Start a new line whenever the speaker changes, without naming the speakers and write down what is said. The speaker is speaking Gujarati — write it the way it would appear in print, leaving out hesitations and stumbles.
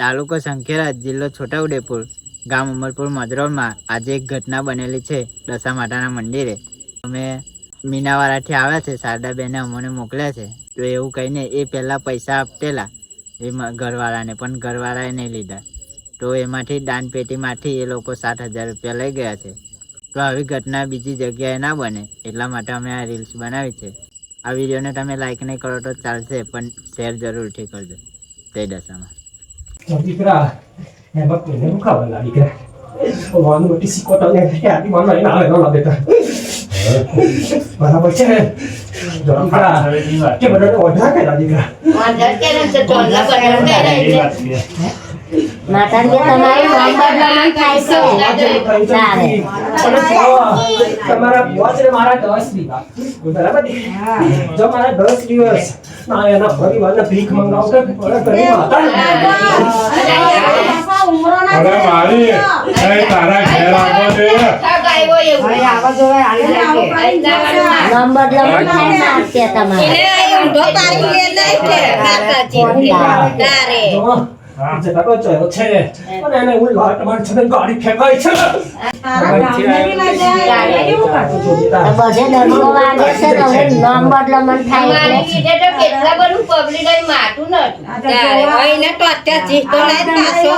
તાલુકો સંખેરા, જિલ્લો છોટાઉદેપુર, ગામ ઉમરપુર મજરોળમાં આજે એક ઘટના બનેલી છે. દશા માતાના મંદિરે અમે મીનાવાળાથી આવ્યા છે, શારદાબેને અમને મોકલ્યા છે. તો એવું કહીને એ પહેલાં પૈસા આપતેલા એ ઘરવાળાને, પણ ઘરવાળાએ નહીં લીધા. તો એમાંથી દાનપેટીમાંથી એ લોકો 7,000 રૂપિયા લઈ ગયા છે. તો આવી ઘટના બીજી જગ્યાએ ના બને એટલા માટે અમે આ રીલ્સ બનાવી છે. આ વિડીયોને તમે લાઈક નહીં કરો તો ચાલશે, પણ શેર જરૂરથી કરજો. જય દશામાં.
દીકરા એ બકરી ને મુખાવલા દીકરા ઓવાનું મોટી સિકોટો ને આડી માનો એને આવે ન બેટા બરાબર છે દીકરા કે બડો ઓઢા કે દીકરા
ઓઢા કે ને તો ટોલા બનાવતા રહે માતા ને તમારે નામ બદલવાનું થાય છે.
તમારા બોસ ને મારા 10 દીધા બરાબર જો મારા 10 દિવસ ના એના પરિવારને ભીખ મંગાવતા કરી માતા
અરે મારી એ તારા ઘેર આવો છે
ગાયો એવું હવે આવા જોવે આલી નાખે નામ બદલવાનું થાય ને આત્યા તમારે એને ઊંધો પાડી લે નહીં કે માતાજી તારે
જે કાકો ચયો છે અને એને હું લાટ માર છને ગાડી ફેંકાઈ છે
તારા ગામની લઈ જાય કેવું કાઢો છો બેટા બધે ડરનો વાગે છે તો હવે નામ બદલવાનું થાય એટલે કીધે તો કેટલા બધું પબ્લિક માથું ન ત્યારે હોય ને તો અત્યારે જીતો લાઈ પાછો